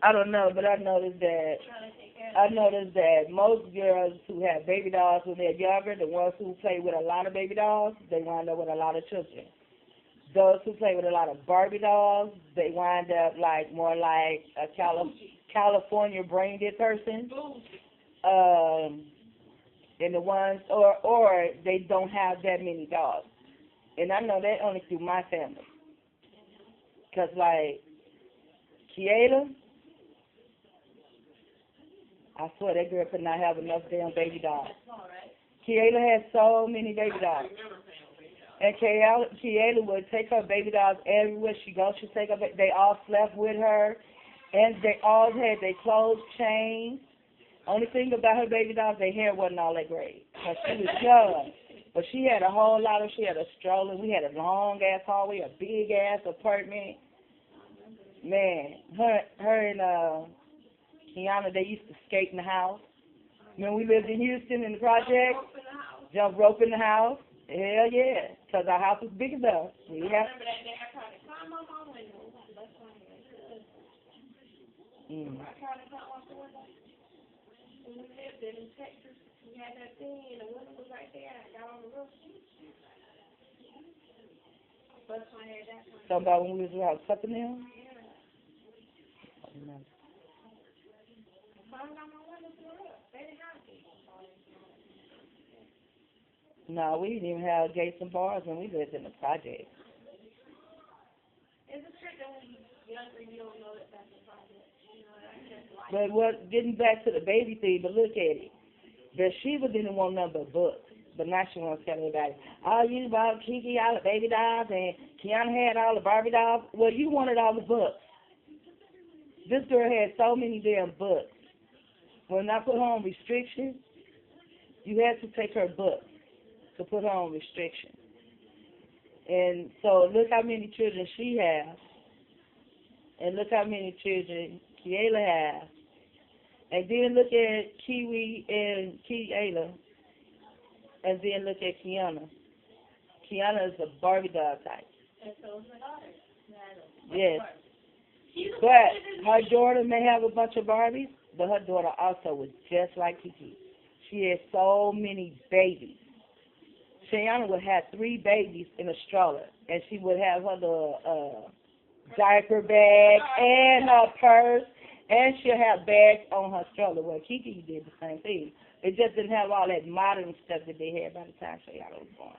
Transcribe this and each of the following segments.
I don't know, but I noticed that most girls who have baby dolls when they're younger, the ones who play with a lot of baby dolls, they wind up with a lot of children. Those who play with a lot of Barbie dolls, they wind up like more like a California brain dead person. And the ones, or they don't have that many dolls. And I know that only through my family. Because, like, Kieta, I swear that girl could not have enough damn baby dolls. Kieta has so many baby dolls. And Kieta would take her baby dolls everywhere she goes. She'd take her, they all slept with her. And they all had their clothes changed. Only thing about her baby dolls, their hair wasn't all that great. Because she was young. But she had a whole lot of, she had a stroller. We had a long-ass hallway, a big-ass apartment. Man, her and Kiana, they used to skate in the house. When we lived in Houston in the project, jump rope in the house. Hell yeah, because our house was big enough. We have. So about when we was around Sucking them? No, we didn't even have gates and bars when we lived in the project. But what, getting back to the baby thing, but look at it. Bathsheba didn't want nothing but books. But now she wants to tell everybody, oh, you bought Kiki all the baby dolls and Kiana had all the Barbie dolls. Well, you wanted all the books. This girl had so many damn books. When I put her on restrictions, you had to take her books to put her on restriction. And so look how many children she has. And look how many children Kiela has. And then look at Kiwi and Kiela. And then look at Kiana. Kiana is a Barbie doll type. And so is my daughter. Yes. But her daughter may have a bunch of Barbies, but her daughter also was just like Kiki. She had so many babies. Shayana would have 3 babies in a stroller, and she would have her little diaper bag and her purse, and she'll have bags on her stroller. Well, Kiki did the same thing. It just didn't have all that modern stuff that they had by the time Shayana was born.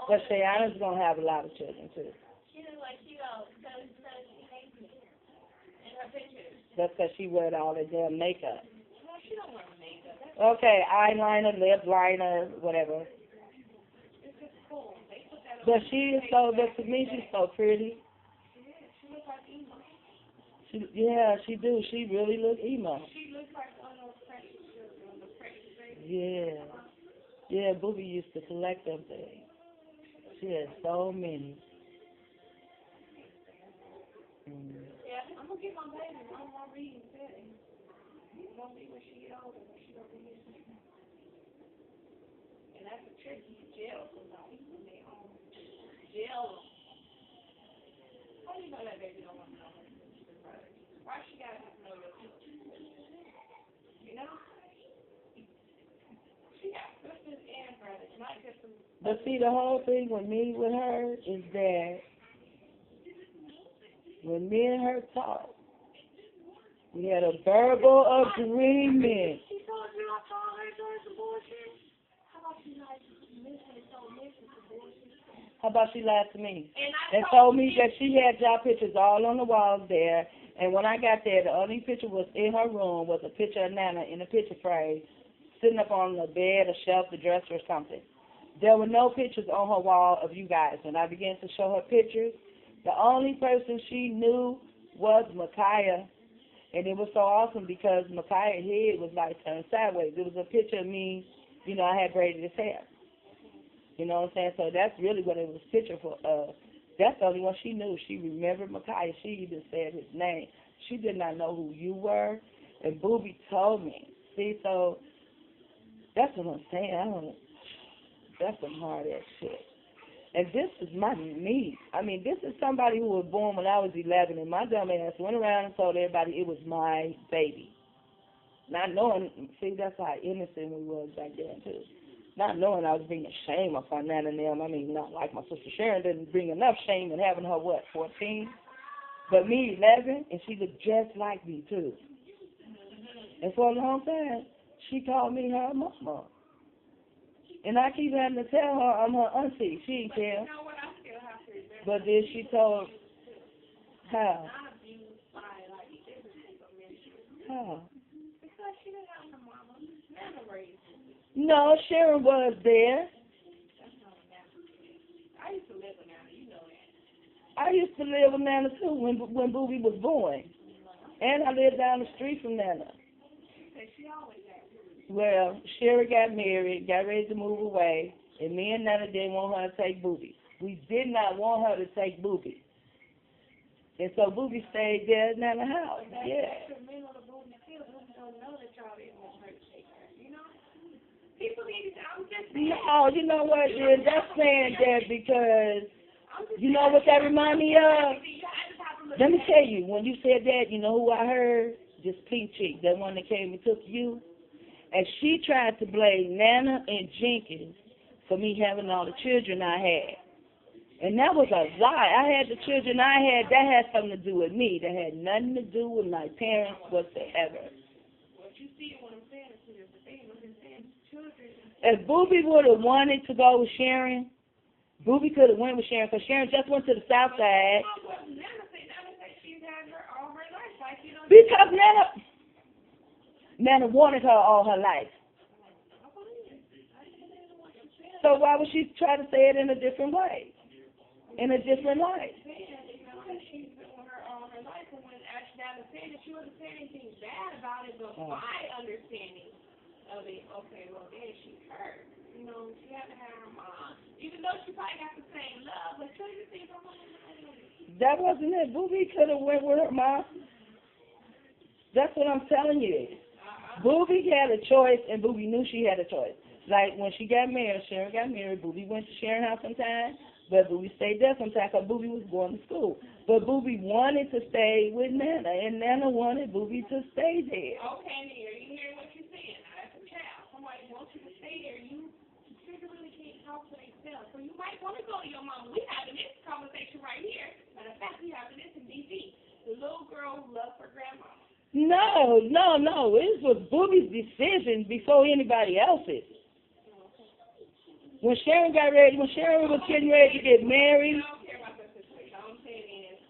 But Shayana's going to have a lot of children, too. She looks like she hates me in her pictures. That's because she wears all that damn makeup. No, she don't wear makeup. Okay, eyeliner, lip liner, whatever. But she is so, but to me, she's so pretty. She looks like emo. Yeah, she do. She really looks emo. She looks like one of those precious babies. Yeah. Yeah, Booby used to collect them things. She has so many. Yeah, I'm going to get my baby. I'm going to read and tell him. It's going to be when she get older, when she don't be listening. And that's a tricky jail somebody when they own jail. How do you know that baby don't want to know her sister? Why she got to know your sister? You know? She got sisters and brothers, not just some. But see, the whole thing with me with her is that when me and her talked, we had a verbal agreement. She told you I told her doing some bullshit? How about she lied to me and told me some bullshit? How about she lied to me? And told me that she had y'all pictures all on the walls there. And when I got there, the only picture was in her room was a picture of Nana in a picture frame, sitting up on the bed, a shelf, the dresser or something. There were no pictures on her wall of you guys. When I began to show her pictures, the only person she knew was Micaiah. And it was so awesome because Micaiah's head was like turned sideways. It was a picture of me, you know, I had braided his hair. You know what I'm saying? So that's really what it was a picture for. That's the only one she knew. She remembered Micaiah. She even said his name. She did not know who you were. And Booby told me. See, so that's what I'm saying. That's some hard-ass shit. And this is my niece. I mean, this is somebody who was born when I was 11, and my dumb ass went around and told everybody it was my baby. Not knowing, see, that's how innocent we was back then, too. Not knowing I was bringing shame upon NANna and them. I mean, not like my sister Sharon didn't bring enough shame in having her, what, 14? But me, 11, and she looked just like me, too. And for a long time, she called me her mama. And I keep having to tell her I'm her auntie. She didn't care. But then she told, how? How? No, Sharon was there. I used to live with NANna too when Booby was born. And I lived down the street from NANna. Well, Sherry got married, got ready to move away, and me and NANna didn't want her to take Booby. We did not want her to take Booby. And so Booby stayed there at NANna's house. Yeah. No, you know what, dude? That's saying that because, you know what that remind me of? Let me tell you, when you said that, you know who I heard? This pink chick, that one that came and took you. And she tried to blame NANna and Jenkins for me having all the children I had. And that was a lie. I had the children I had, that had something to do with me. That had nothing to do with my parents whatsoever. If Booby would have wanted to go with Sharon, Booby could have went with Sharon, because Sharon just went to the south side. Because NANna wanted her all her life. So why would she try to say it in a different way? In a different light? She's been with her all her life, and when NANna said that she wasn't saying anything bad about it, but my understanding of it, okay, well then she hurt. You know, she had to have her mom. Even though she probably got the same love, but couldn't you think her mom? That wasn't it. Booby could have went with her mom. That's what I'm telling you. Booby had a choice, and Booby knew she had a choice. Like when she got married, Sharon got married, Booby went to Sharon's house sometime, but Booby stayed there sometimes because Booby was going to school. But Booby wanted to stay with NANna, and NANna wanted Booby to stay there. Okay, Nia, you hear what you're saying. Now, that's a child. Somebody wants you to stay there. You really can't talk to themselves. So you might want to go to your mama. We're having this conversation right here. Matter of fact, we're having this in D.C. The little girl who loves her grandma. No. It was Booby's decision before anybody else's. When Sharon was getting ready to get married. I don't care about that situation. All I'm saying is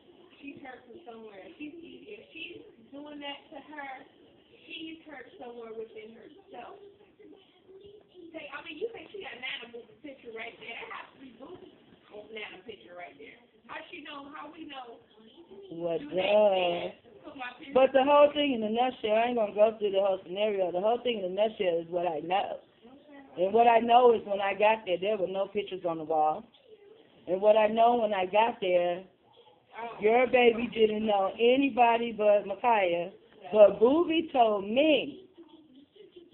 she's hurt from somewhere. If she's doing that to her, she's hurt somewhere within herself. I mean, you think she got NANna with the picture right there. That has to be Booby's NANna picture right there. How we know? What does? But the whole thing in a nutshell, I ain't going to go through the whole scenario. The whole thing in a nutshell is what I know. And what I know is when I got there were no pictures on the wall. And what I know when I got there, your baby didn't know anybody but Micaiah. But Booby told me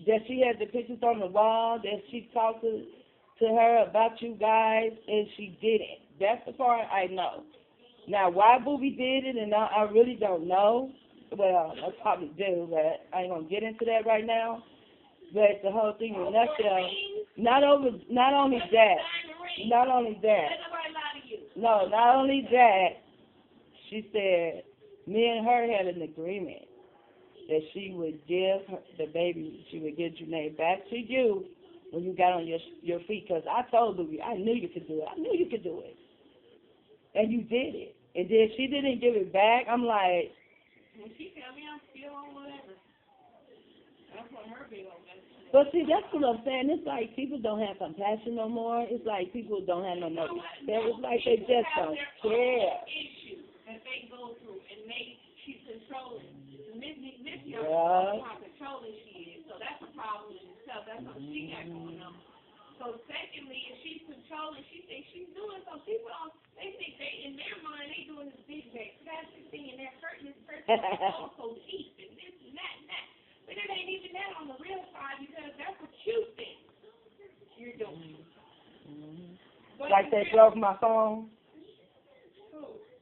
that she had the pictures on the wall, that she talked to her about you guys, and she didn't. That's the part I know. Now, why Booby did it, and I really don't know. Well, I probably do, but I ain't going to get into that right now. But the whole thing in a nutshell, not only that, she said me and her had an agreement that she would give the baby, she would give Janae back to you when you got on your feet. Because I told Booby, I knew you could do it. And you did it. And then she didn't give it back. I'm like, when she tell me I'm still on whatever. That's what her big old message. But see, that's what I'm saying. It's like people don't have compassion no more. It's like people don't have no more. It's like they just don't care. Issues that they go through, and she's controlling. Missy how controlling she is. So that's a problem in itself. That's what she got going on. So secondly, if she's controlling, she thinks she's doing something. People they think in their mind they doing this big fantastic thing, and they're hurting this person so deep and this and that and that. But it ain't even that on the real side, because that's what you think you're doing. But Like they broke my phone.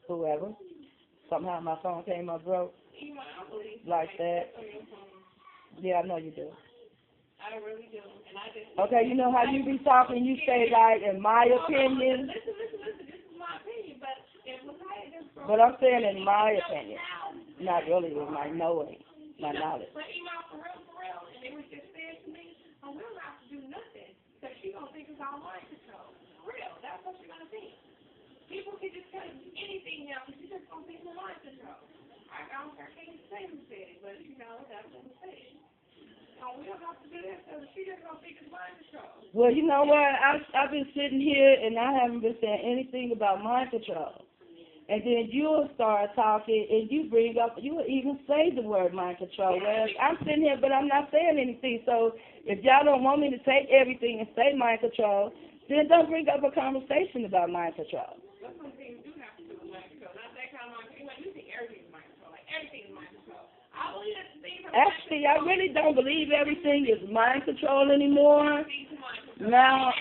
Whoever. Somehow my phone came up broke. Like that. Yeah, I know you do. I really do. And I just. Okay, you know how you be talking, you say like, in my opinion. Listen, this is my opinion, but if Messiah just broke. But I'm saying in my opinion. Not really with my knowing, my knowledge. But for real, and it was just said to me, oh, we don't have to do nothing, because she's going to think it's all mind control. For real, that's what you're going to think. People can just tell you anything now, because you're just going to think it's mind control. I can't say who said it, but, that's what we said. No, we don't have to do that, so she just going to think it's mind control. Well, you know what? I've been sitting here, and I haven't been saying anything about mind control. And then you'll start talking, and you will even say the word mind control. Well, I'm sitting here, but I'm not saying anything. So if y'all don't want me to take everything and say mind control, then don't bring up a conversation about mind control. That's one thing you do have to do with mind control. Not that kind of mind control. You think everything is mind control. Like, everything is mind control. I believe that the things are Actually, I really don't believe everything is mind control anymore. Now,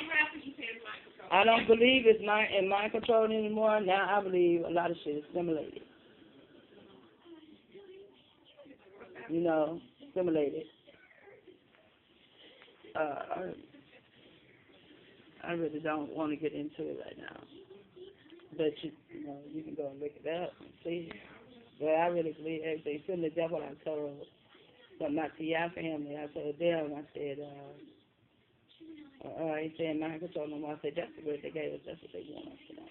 I don't believe it's in mind control anymore. Now I believe a lot of shit is simulated. Simulated. I really don't want to get into it right now. But you can go and look it up and see. But I really believe everything simulated. That's what I told my TI family. I told them, I said, I ain't saying mind control no more. I said, that's the word they gave us. That's what they want us to know.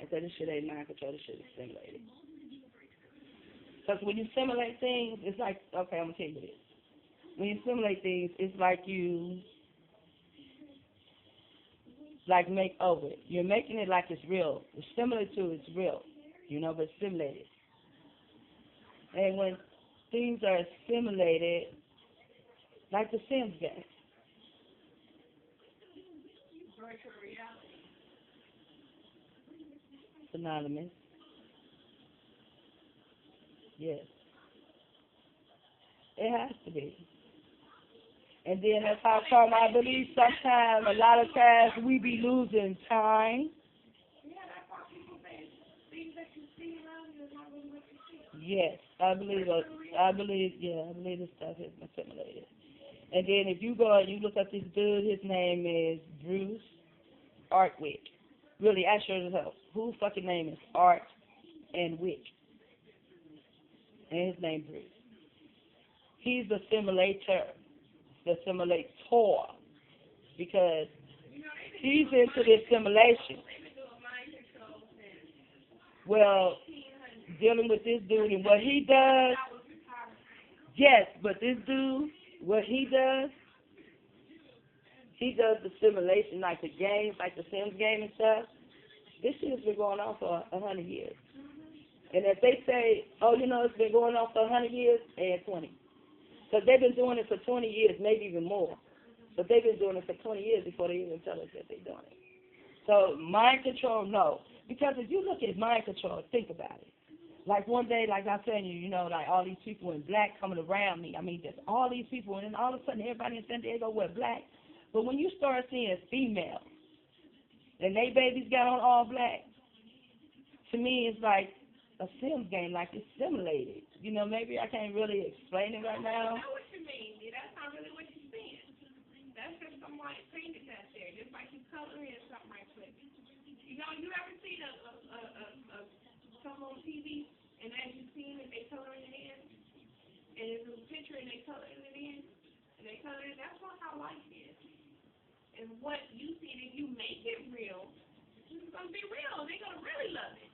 I said, this shit ain't mind control. This shit is simulated. Because when you simulate things, it's like, okay, I'm going to tell you this. When you simulate things, it's like you, make over it. You're making it like it's real. It's similar to it's real, but it's simulated. And when things are simulated, like the Sims game, synonymous. Yes. It has to be. And then that's how come I believe sometimes, a lot of times, we be losing time. Yes, I believe this stuff has been simulated. And then if you go and you look up this dude, his name is Bruce Artwick. Really, I sure as hell. Whose fucking name is Art and Wick? And his name Bruce. He's the simulator. The simulator. Because he's into this simulation. Well, dealing with this dude and what he does. Yes, but this dude, what he does the simulation, like the games, like the Sims game and stuff. This shit has been going on for 100 years. And if they say, oh, it's been going on for 100 years, add 20. Because they've been doing it for 20 years, maybe even more. But they've been doing it for 20 years before they even tell us that they're doing it. So mind control, no. Because if you look at mind control, think about it. Like one day, like I was telling you, like all these people in black coming around me. I mean, just all these people, and then all of a sudden everybody in San Diego wear black. But when you start seeing females, and they babies got on all black, to me it's like a Sims game, like it's simulated. Maybe I can't really explain it right now. I know what you mean. That's not really what you're saying. That's just some white painted that's there, just like you coloring something right quick. You ever seen something on TV, and as you seen it, they coloring it in, and it's a picture, and they coloring it in, and they color it. That's not how life is. And what you see, if you make it real, it's gonna be real. They're gonna really love it.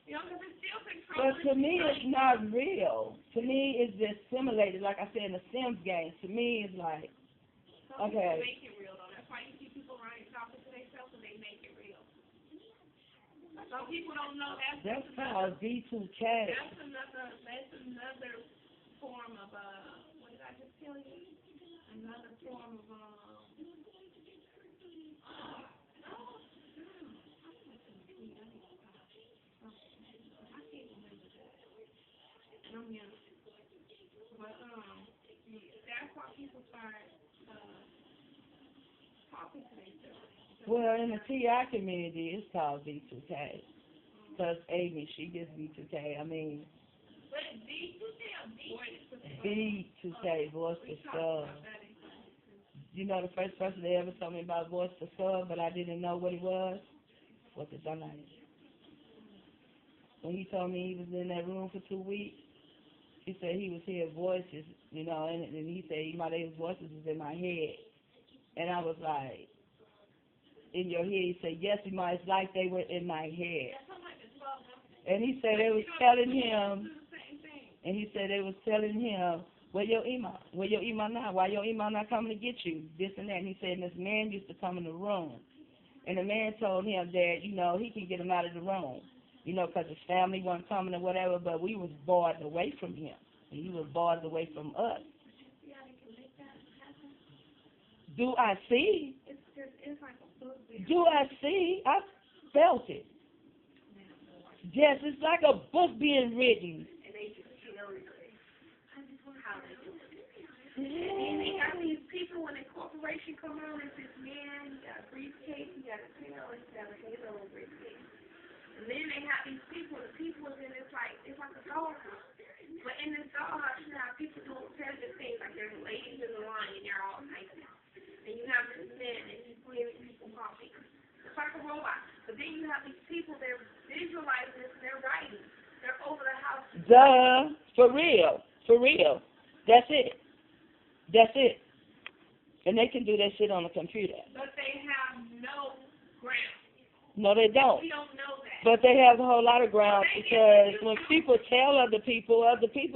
Because it's still controlled. But to me, it's not real. To me, it's just simulated. Like I said, in the Sims game, to me, it's like, some okay. People make it real, though. That's why you see people running talking to themselves, and they make it real. Some people don't know that's called V2K. That's another form of what did I just tell you? Another form of But that's why people start talking to themselves. Well, in the TI community, it's called B2K. Because Amy, she gets B2K. I mean, B2K, voice to sub. You know, the first person that ever told me about voice to sub, but I didn't know what it was the dumbass. When he told me he was in that room for 2 weeks, he said he was hearing voices, you know, and he said my voices was in my head. And I was like, in your head? He said, yes, it's like they were in my head. And he said they was telling him, where your email? Where your email now? Why your email not coming to get you? This and that. And he said, and this man used to come in the room. And the man told him that, you know, he can get him out of the room, you know, because his family wasn't coming or whatever, but we was barred away from him. And he was barred away from us. Do I see? Do I see? I felt it. Yes, it's like a book being written. And they got these people when the corporation come on, it's this man, you got a briefcase, you got a tail, and you got a halo briefcase. And then they have these people, the people is in it's like a dollhouse. But in this dollhouse, you have people doing repetitive things, like there's ladies in the line and they're all typing. And you have this man and he's giving people coffee. It's like a robot. But then you have these people, they're visualizing this, they're writing. They're over the house. Duh, for real. That's it. And they can do that shit on the computer. But they have no ground. No, they don't. We don't know that. But they have a whole lot of ground because when people tell other people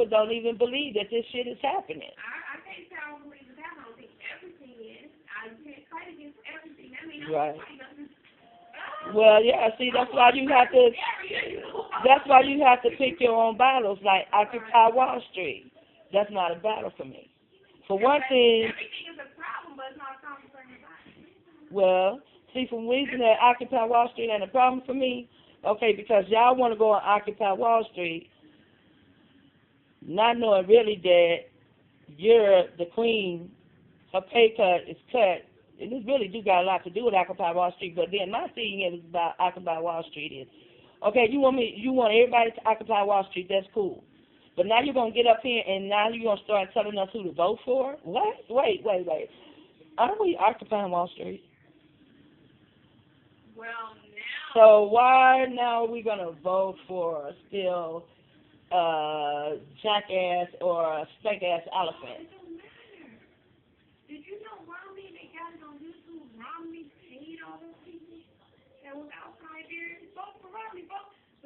don't even believe that this shit is happening. I can't tell I don't believe it's happening. I don't think everything is. I can't fight against everything. I mean, right. I'm fighting. Well, yeah, see, that's why you have to pick your own battles, like Occupy Wall Street. That's not a battle for me. For one thing, everything is a problem, but it's not a problem for anybody. Well, see, from reason that Occupy Wall Street ain't a problem for me, okay, because y'all want to go on Occupy Wall Street, not knowing really that you're the queen, her pay cut is cut, and this really do got a lot to do with Occupy Wall Street, but then my thing is about Occupy Wall Street is, okay, you want everybody to Occupy Wall Street, that's cool. But now you're going to get up here and now you're going to start telling us who to vote for? What? Wait. Aren't we occupying Wall Street? Well, now. So why now are we going to vote for still jackass or stank-ass elephant? It doesn't matter. Did you know Romney, they got it on YouTube, Romney paid all those people that was outside there? Vote for Romney.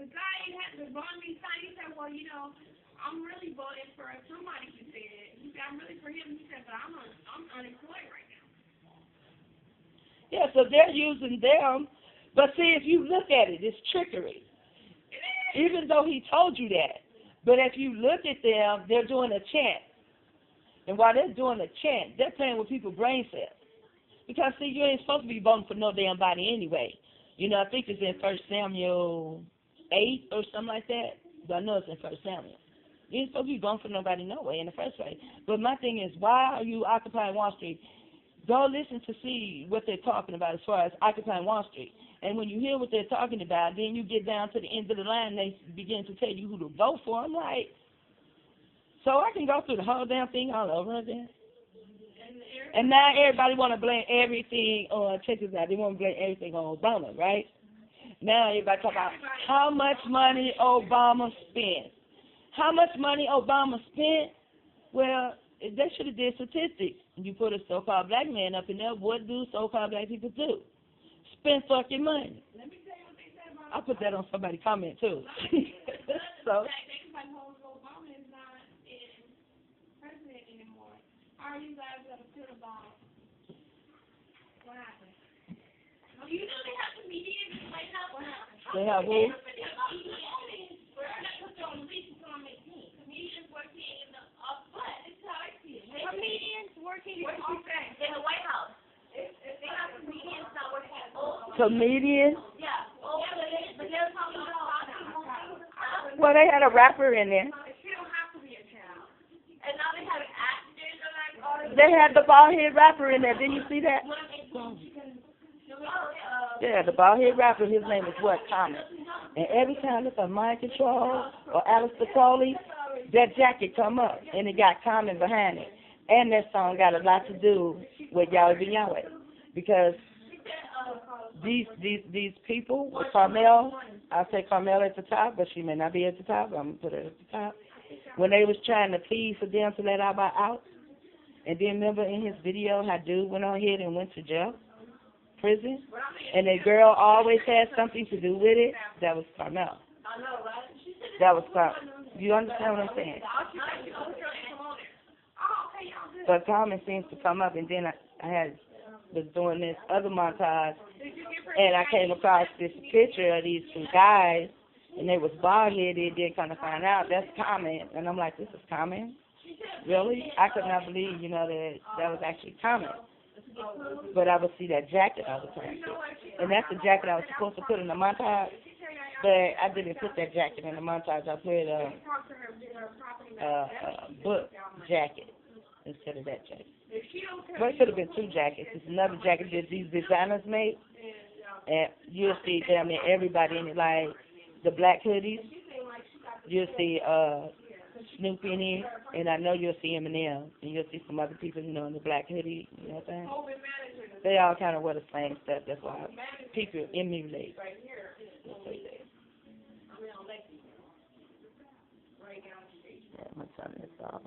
The guy had the Romney sign. He said, well, you know, I'm really voting for somebody who said it. He said, I'm really for him. He said, but I'm unemployed right now. Yeah, so they're using them. But see, if you look at it, it's trickery. Even though he told you that. But if you look at them, they're doing a chant. And while they're doing a chant, they're playing with people's brain cells. Because, see, you ain't supposed to be voting for no damn body anyway. You know, I think it's in 1 Samuel 8 or something like that. But I know it's in 1 Samuel. You ain't supposed to be voting for nobody no way in the first place. But my thing is, why are you occupying Wall Street? Go listen to see what they're talking about as far as occupying Wall Street. And when you hear what they're talking about, then you get down to the end of the line and they begin to tell you who to vote for. I'm like, so I can go through the whole damn thing all over again? And now everybody want to blame everything on, check this out, they want to blame everything on Obama, right? Now everybody talk about how much money Obama spent. How much money Obama spent? Well, they should have did statistics. You put a so-called black man up in there, what do so-called black people do? Spend fucking money. Let me tell you what they said about I put that on somebody's comment too. So. Obama is not president anymore. How are you guys going to put a bomb? What happened? Oh, you know they have comedians in the White House. What happened? They have who? Comedians working in the White House. They have comedians not working at all. Comedians? Yeah. But they're talking about. Well, they had a rapper in there. She don't have to be a child. And now they have actors and like. They had the bald head rapper in there. Didn't you see that? No, Yeah, the bald-head rapper, his name is what? Common. And every time it's a Mind Control or Alistair Crowley, that jacket come up, and it got Common behind it. And that song got a lot to do with U.S.ing, because these people with Carmel, I say Carmel at the top, but she may not be at the top. I'm gonna put her at the top. When they was trying to plead for them to let Abba out, and then remember in his video how dude went on ahead and went to jail, prison, and the girl always had something to do with it. That was Carmel. That was Carmel. You understand what I'm saying? But Common seems to come up, and then I was doing this other montage, and I came across this picture of these two guys, and they was bald-headed. Then kind of find out that's Common, and I'm like, this is Common? Really? I could not believe, that was actually Common. But I would see that jacket all the time, and that's the jacket I was supposed to put in the montage, but I didn't put that jacket in the montage. I put a book jacket instead of that jacket. Well, it could have been two jackets. It's another jacket that these designers made, and you'll see damn near everybody in it, like the black hoodies. You'll see Snoop in it, and I know you'll see Eminem, and you'll see some other people, in the black hoodie, you know what I'm saying? They all kind of wear the same stuff. That's why people emulate. Yeah, I'm turn this off.